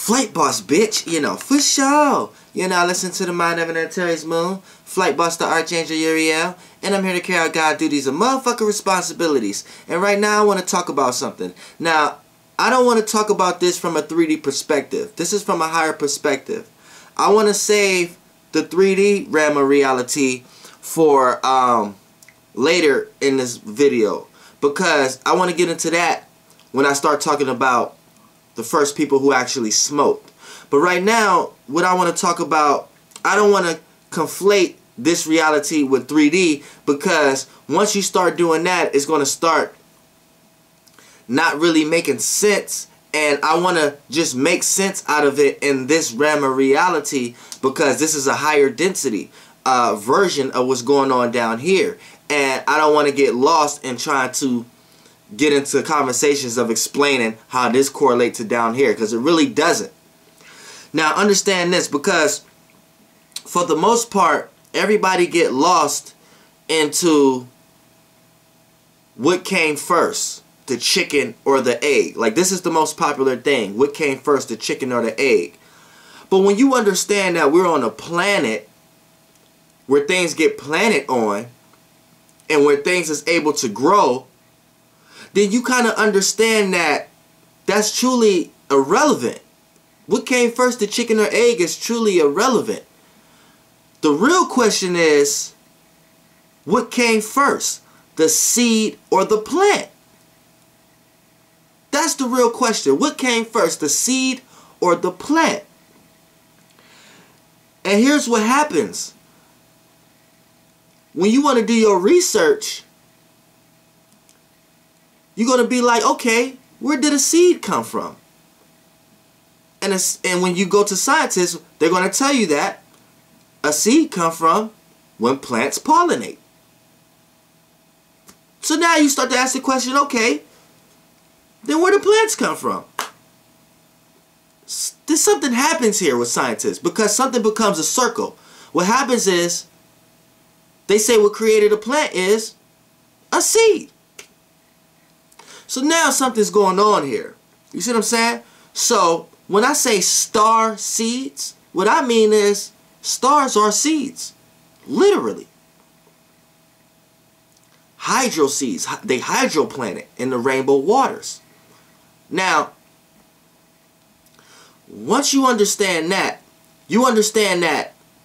Flight boss, bitch, you know, for sure. You know, listen to the Mind of an Antares Moon, Flight boss, the Archangel Uriel, and I'm here to carry out God duties and motherfucking responsibilities. And right now I want to talk about something. Now, I don't want to talk about this from a 3D perspective. This is from a higher perspective. I want to save the 3D realm of reality for later in this video, because I want to get into that when I start talking about the first people who actually smoked. But right now, what I want to talk about, I don't want to conflate this reality with 3D, because once you start doing that, it's going to start not really making sense. And I want to just make sense out of it in this realm of reality, because this is a higher density version of what's going on down here. And I don't want to get lost in trying to get into conversations of explaining how this correlates to down here, because it really doesn't. Now understand this, because for the most part everybody get lost into what came first, the chicken or the egg. Like, this is the most popular thing, what came first, the chicken or the egg. But when you understand that we're on a planet where things get planted on and where things is able to grow, then you kind of understand that that's truly irrelevant. What came first, the chicken or egg, is truly irrelevant. The real question is, what came first, the seed or the plant? That's the real question. What came first, the seed or the plant? And here's what happens. When you want to do your research, you're going to be like, okay, where did a seed come from? And when you go to scientists, they're going to tell you that a seed comes from when plants pollinate. So now you start to ask the question, okay, then where do plants come from? Something happens here with scientists, because something becomes a circle. What happens is, they say what created a plant is a seed. So now something's going on here. You see what I'm saying? So when I say star seeds, what I mean is stars are seeds. Literally. Hydro seeds. They hydroplanet in the rainbow waters. Now, once you understand that,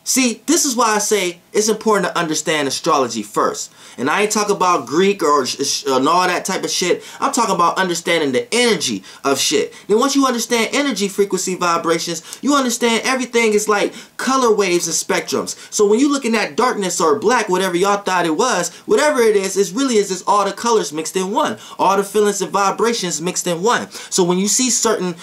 see, this is why I say it's important to understand astrology first. And I ain't talking about Greek or all that type of shit. I'm talking about understanding the energy of shit. Then once you understand energy, frequency, vibrations, you understand everything is like color waves and spectrums. So when you're looking at darkness or black, whatever y'all thought it was, whatever it is really is just all the colors mixed in one. All the feelings and vibrations mixed in one. So when you see certain,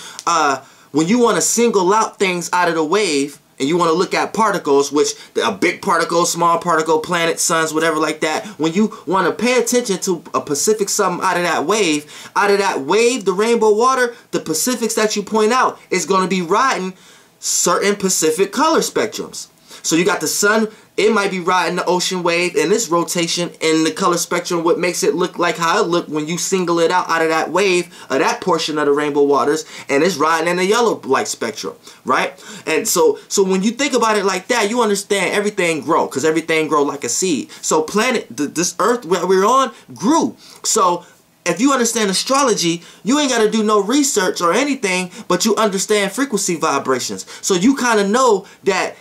when you want to single out things out of the wave, and you want to look at particles, which a big particle, small particle, planets, suns, whatever like that. When you want to pay attention to a Pacific something out of that wave, the rainbow water, the Pacifics that you point out is going to be riding certain Pacific color spectrums. So you got the sun, it might be riding the ocean wave and its rotation in the color spectrum, what makes it look like how it looked when you single it out of that wave, of that portion of the rainbow waters, and it's riding in the yellow light spectrum, right? And so when you think about it like that, you understand everything grow, because everything grow like a seed. So this earth where we're on grew. So if you understand astrology, you ain't got to do no research or anything, but you understand frequency vibrations. So you kind of know that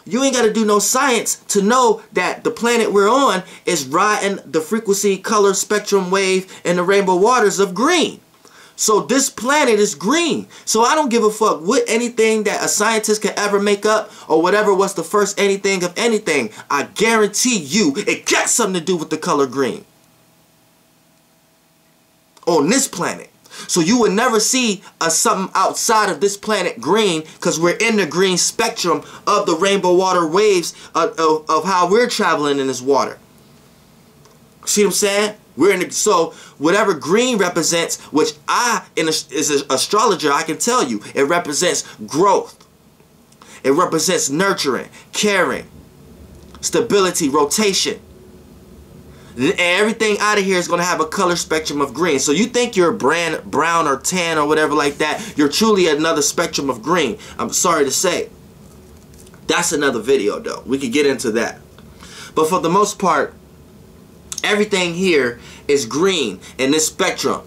you ain't got to do no science to know that the planet we're on is riding the frequency, color, spectrum, wave, and the rainbow waters of green. So this planet is green. So I don't give a fuck what anything that a scientist could ever make up or whatever was the first anything of anything. I guarantee you it got something to do with the color green on this planet. So you would never see something outside of this planet green, because we're in the green spectrum of the rainbow water waves of how we're traveling in this water. See what I'm saying? So whatever green represents, which as an astrologer, I can tell you, it represents growth. It represents nurturing, caring, stability, rotation. everything out of here is going to have a color spectrum of green. So you think you're brown or tan or whatever like that, you're truly another spectrum of green. I'm sorry to say. That's another video though. We could get into that. But for the most part, everything here is green in this spectrum.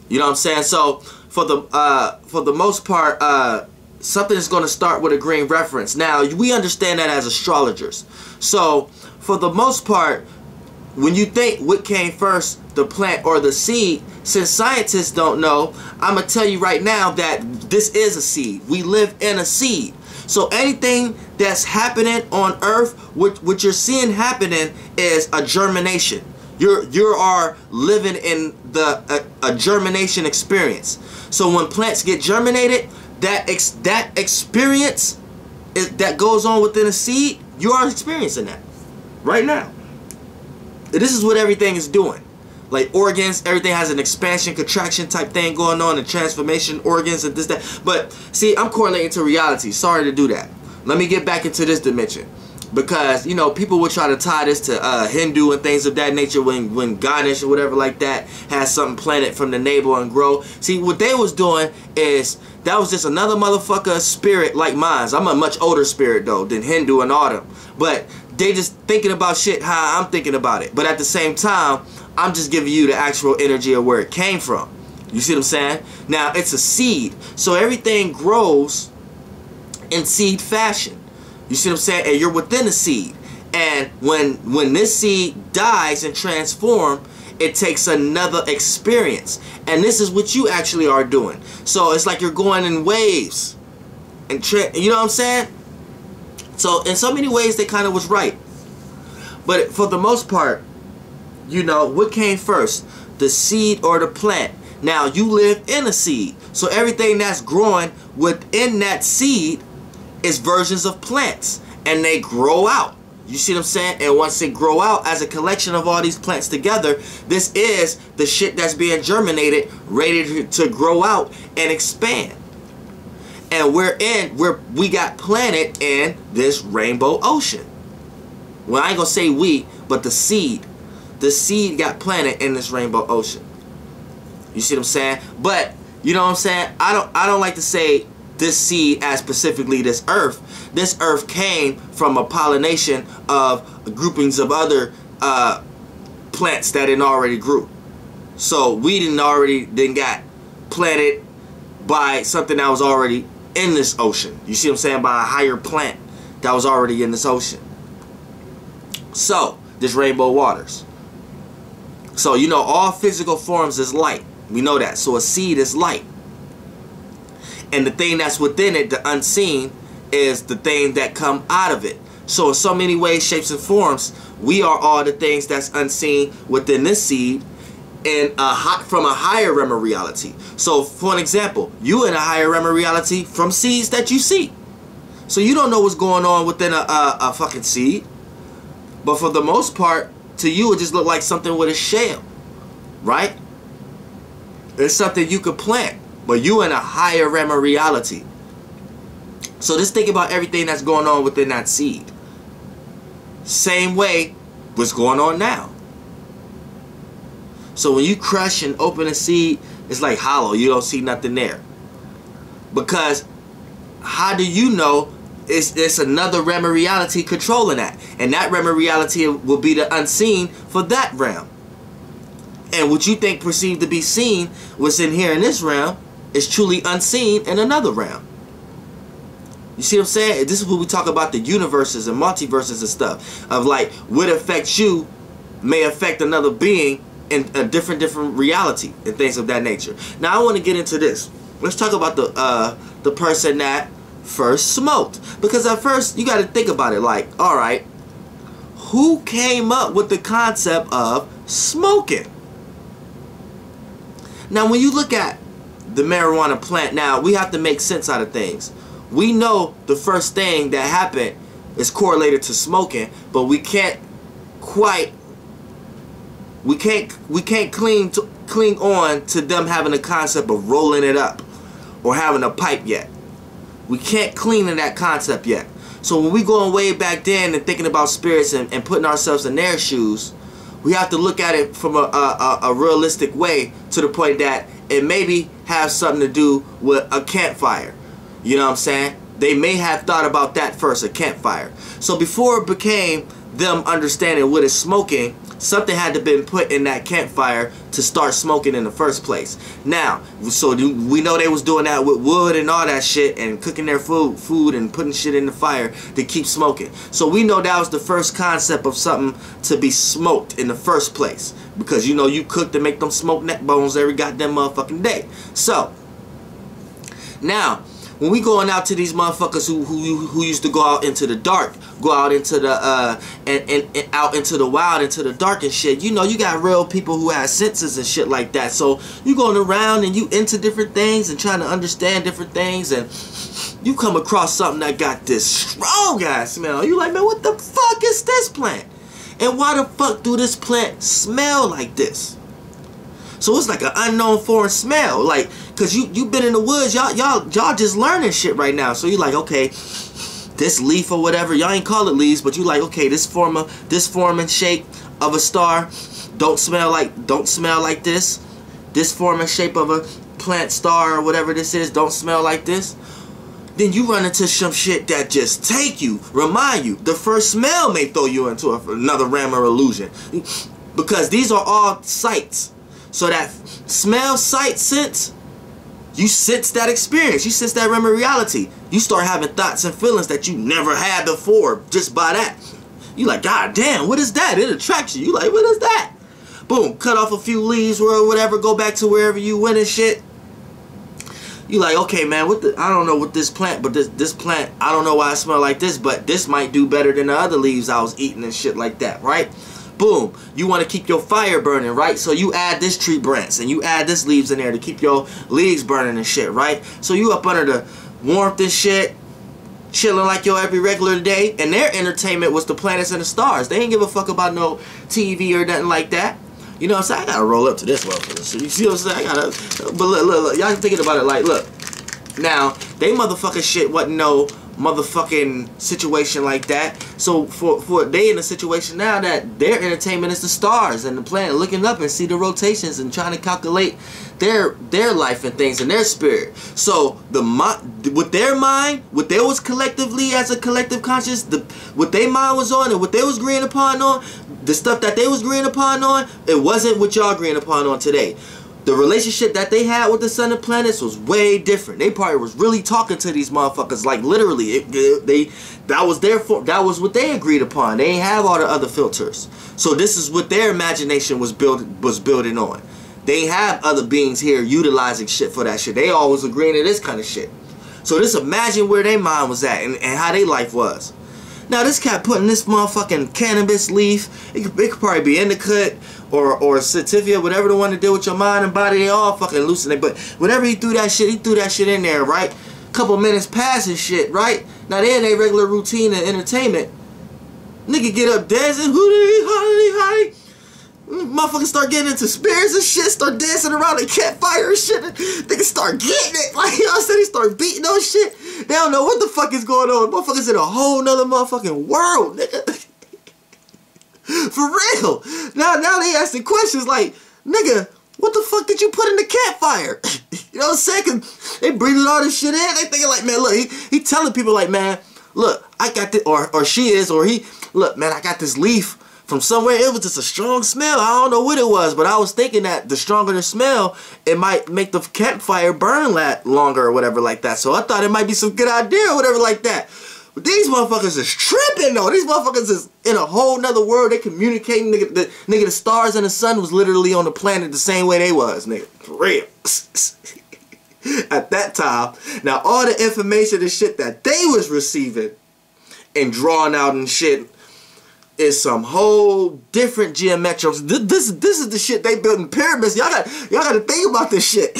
You know what I'm saying? So for the most part, something is going to start with a green reference. Now, we understand that as astrologers. So for the most part, when you think what came first, the plant or the seed, since scientists don't know, I'm going to tell you right now that this is a seed. We live in a seed. So anything that's happening on Earth, what you're seeing happening is a germination. You are living in a germination experience. So when plants get germinated, that experience that goes on within a seed, you are experiencing that right now. This is what everything is doing. Like organs, everything has an expansion, contraction type thing going on, and transformation, organs, and this, that. But see, I'm correlating to reality. Sorry to do that. Let me get back into this dimension. Because, you know, people would try to tie this to Hindu and things of that nature when Ganesh or whatever like that has something planted from the navel and grow. See, what they was doing is, that was just another motherfucker spirit like mine. I'm a much older spirit, though, than Hindu and all them. But they just thinking about shit how I'm thinking about it. But at the same time, I'm just giving you the actual energy of where it came from. You see what I'm saying? Now, it's a seed. So everything grows in seed fashion. You see what I'm saying? And you're within a seed. And when this seed dies and transforms, it takes another experience. And this is what you actually are doing. So it's like you're going in waves. And you know what I'm saying? So in so many ways, they kind of was right. But for the most part, you know, what came first? The seed or the plant? Now, you live in a seed. So everything that's growing within that seed is versions of plants, and they grow out. You see what I'm saying? And once they grow out as a collection of all these plants together, this is the shit that's being germinated, ready to grow out and expand. And we got planted in this rainbow ocean. Well, I ain't gonna say we, but the seed got planted in this rainbow ocean. You see what I'm saying? But you know what I'm saying? I don't like to say this seed as specifically this earth. This earth came from a pollination of groupings of other plants that it already grew. So we didn't got planted by something that was already in this ocean. You see what I'm saying? By a higher plant that was already in this ocean. So this rainbow waters. So you know all physical forms is light. We know that. So a seed is light. And the thing that's within it, the unseen, is the thing that come out of it. So in so many ways, shapes, and forms, we are all the things that's unseen within this seed and from a higher realm of reality. So for an example, you in a higher realm of reality from seeds that you see. So you don't know what's going on within a fucking seed. But for the most part, to you, it just look like something with a shell. Right? It's something you could plant. But you in a higher realm of reality. So just think about everything that's going on within that seed. Same way what's going on now. So when you crush and open a seed, it's like hollow. You don't see nothing there. Because how do you know it's another realm of reality controlling that? And that realm of reality will be the unseen for that realm. And what you think perceived to be seen, what's in here in this realm, is truly unseen in another realm. You see what I'm saying? This is what we talk about, the universes and multiverses and stuff. Of like, what affects you may affect another being in a different reality and things of that nature. Now I want to get into this. Let's talk about the person that first smoked. Because at first, you got to think about it like, alright, who came up with the concept of smoking? Now when you look at the marijuana plant, now we have to make sense out of things. We know the first thing that happened is correlated to smoking, but we can't cling on to them having a concept of rolling it up or having a pipe yet. We can't cling to that concept yet. So when we going way back then and thinking about spirits and putting ourselves in their shoes, we have to look at it from a realistic way, to the point that it maybe has something to do with a campfire. You know what I'm saying? They may have thought about that first, a campfire. So before it became them understanding what is smoking, something had to been put in that campfire to start smoking in the first place. Now, so we know they was doing that with wood and all that shit, and cooking their food and putting shit in the fire to keep smoking. So we know that was the first concept of something to be smoked in the first place, because you know you cook to make them smoked neck bones every goddamn motherfucking day. So now, when we going out to these motherfuckers who used to go out into the dark, go out into the and out into the wild, into the dark and shit, you know, you got real people who have senses and shit like that. So you going around and you into different things and trying to understand different things, and you come across something that got this strong ass smell. You like, man, what the fuck is this plant? And why the fuck do this plant smell like this? So it's like an unknown foreign smell, like, cause you been in the woods, y'all just learning shit right now. So you like, okay, this leaf or whatever, y'all ain't call it leaves, but you like, okay, this form and shape of a star don't smell like this. This form and shape of a plant star or whatever this is don't smell like this. Then you run into some shit that just take you, remind you. The first smell may throw you into another realm or illusion, because these are all sights. So that smell, sight, sense, you sense that experience. You sense that realm of reality. You start having thoughts and feelings that you never had before just by that. You like, God damn, what is that? It attracts you. You like, what is that? Boom, cut off a few leaves or whatever, go back to wherever you went and shit. You like, okay, man, I don't know what this plant, but this plant, I don't know why it smell like this, but this might do better than the other leaves I was eating and shit like that, right? Boom, you want to keep your fire burning, right? So you add this tree branch and you add this leaves in there to keep your leaves burning and shit, right? So you up under the warmth and shit, chilling like your every regular day, and their entertainment was the planets and the stars. They ain't give a fuck about no TV or nothing like that. You know what I'm saying? I gotta roll up to this motherfucker. So you see what I'm saying? I gotta, but look, y'all thinking about it like, look, now, they motherfucking shit wasn't no motherfucking situation like that. So for they in a situation now that their entertainment is the stars and the planet, looking up and see the rotations and trying to calculate their life and things and their spirit. So with their mind, what they was collectively as a collective conscious, what their mind was on and what they was agreeing upon on, the stuff that they was agreeing upon on, it wasn't what y'all agreeing upon on today. The relationship that they had with the sun and planets was way different. They probably was really talking to these motherfuckers, like literally. That was what they agreed upon. They ain't have all the other filters. So this is what their imagination was building on. They ain't have other beings here utilizing shit for that shit. They always agreeing to this kind of shit. So just imagine where their mind was at and how their life was. Now this cat putting this motherfucking cannabis leaf, it could probably be indica or sativa, whatever the one to deal with your mind and body, they all fucking hallucinate. But whenever he threw that shit in there, right? Couple minutes past and shit, right? Now they in their regular routine and entertainment. Nigga get up dancing, hooty. Motherfuckers start getting into spirits and shit, start dancing around the campfire and shit. Niggas start getting it. Like, you know what I'm saying? They start beating on shit. They don't know what the fuck is going on. Motherfuckers in a whole nother motherfucking world, nigga. For real. Now they asking questions like, nigga, what the fuck did you put in the campfire? You know what I'm saying? 'Cause they breathing all this shit in. They thinking like, man, look, he telling people like, man, look, I got this, or she is, or he, look, man, I got this leaf from somewhere. It was just a strong smell. I don't know what it was, but I was thinking that the stronger the smell, it might make the campfire burn longer or whatever like that. So I thought it might be some good idea or whatever like that. But these motherfuckers is tripping though. These motherfuckers is in a whole nother world. They communicating. Nigga, the stars and the sun was literally on the planet the same way they was, nigga. For real. At that time. Now all the information and shit that they was receiving and drawing out and shit is some whole different geometrics. This is the shit they built in pyramids. Y'all got to think about this shit.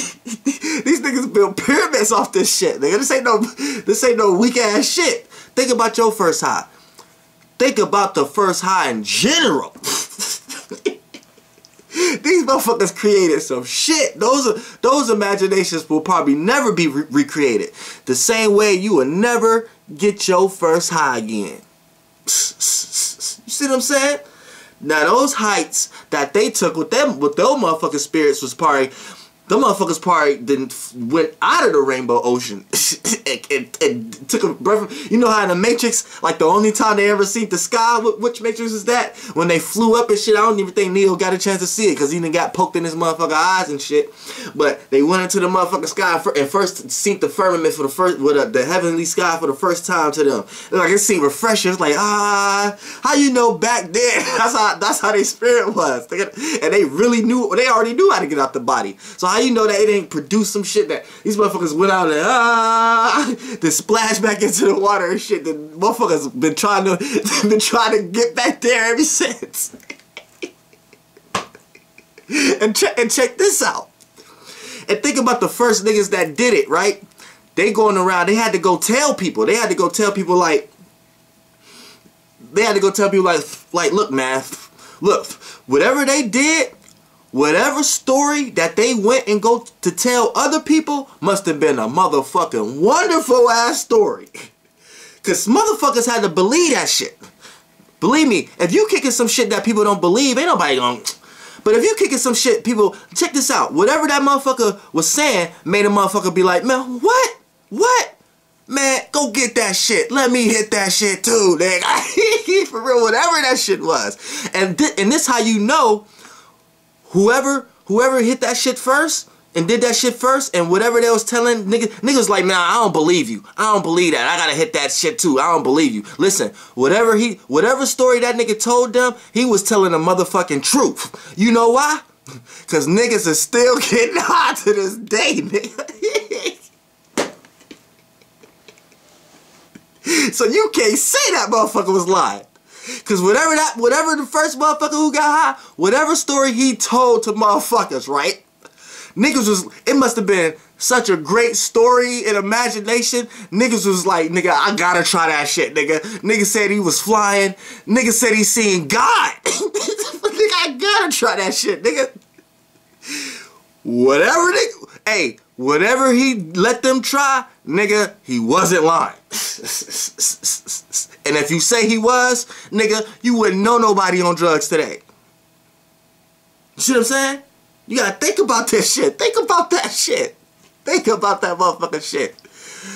These niggas built pyramids off this shit, nigga. This ain't no weak ass shit. Think about your first high. Think about the first high in general. These motherfuckers created some shit. Those imaginations will probably never be recreated. The same way you will never get your first high again. You see what I'm saying? Now those heights that they took with them, with those motherfucking spirits was probably, them motherfuckers probably went out of the rainbow ocean and took a breath. You know how in the Matrix, like the only time they ever seen the sky, which Matrix is that? When they flew up and shit, I don't even think Neo got a chance to see it because he done got poked in his motherfucking eyes and shit. But they went into the motherfucking sky and first seen the firmament for the first, with the heavenly sky for the first time to them. Like it seemed refreshing. It's like, how you know back then? That's how their spirit was. And they really knew, they already knew how to get out the body. So how you know that it ain't produced some shit that these motherfuckers went out and then splash back into the water and shit? The motherfuckers been trying to get back there ever since. and check this out. And think about the first niggas that did it, right? They going around, they had to go tell people. They had to go tell people like, look, man, look, whatever they did, whatever story that they went and go to tell other people must have been a motherfucking wonderful ass story. Cause motherfuckers had to believe that shit. Believe me, if you kicking some shit that people don't believe, ain't nobody gonna. But if you kicking some shit, people, check this out. Whatever that motherfucker was saying made a motherfucker be like, man, what? What? Man, go get that shit. Let me hit that shit too, nigga. For real, whatever that shit was. And this how you know whoever hit that shit first and did that shit first, and whatever they was telling niggas like, man, I don't believe you. I don't believe that. I gotta hit that shit too. I don't believe you. Listen, whatever story that nigga told them, he was telling the motherfucking truth. You know why? Cause niggas is still getting hot to this day, nigga. So you can't say that motherfucker was lying. Cause whatever the first motherfucker who got high, whatever story he told to motherfuckers, right? Niggas was, it must have been such a great story and imagination. Niggas was like, nigga, I gotta try that shit, nigga. Nigga said he was flying. Nigga said he seen God. Nigga, I gotta try that shit, nigga. Whatever he let them try, nigga, he wasn't lying. And if you say he was, nigga, you wouldn't know nobody on drugs today. You see what I'm saying? You gotta think about this shit. Think about that shit. Think about that motherfucking shit.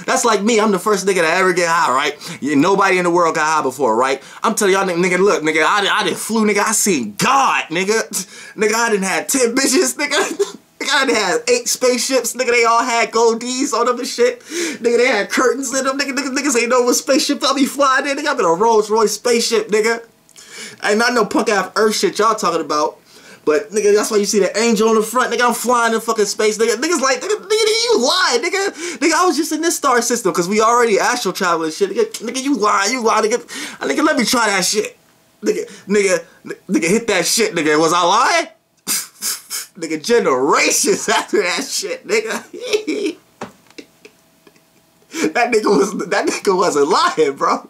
That's like me. I'm the first nigga to ever get high, right? Nobody in the world got high before, right? I'm telling y'all, nigga, look, nigga, I done flew, nigga. I seen God, nigga. Nigga, I done had 10 bitches, nigga. Nigga, I done had 8 spaceships. Nigga, they all had gold D's on them and shit. Nigga, they had curtains in them. Niggas ain't know what spaceship I'll be flying in. Nigga, I'm in a Rolls Royce spaceship, nigga. I ain't not no punk ass Earth shit y'all talking about. But nigga, that's why you see the angel on the front. Nigga, I'm flying in fucking space. Niggas like, nigga, you lying, nigga. Nigga, I was just in this star system because we already astral traveling shit. Nigga, you lying, nigga, let me try that shit. Nigga, hit that shit, nigga. Was I lying? Nigga, generations after that shit, nigga. that nigga wasn't lying, bro.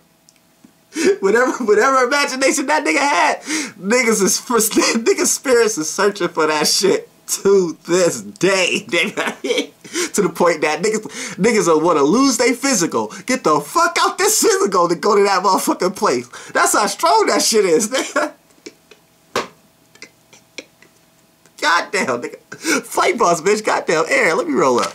Whatever imagination that nigga had, niggas spirits is searching for that shit to this day, nigga. To the point that niggas will want to lose their physical, get the fuck out this physical to go to that motherfucking place. That's how strong that shit is, nigga. Goddamn, nigga. Flight boss, bitch. Goddamn, air. Let me roll up.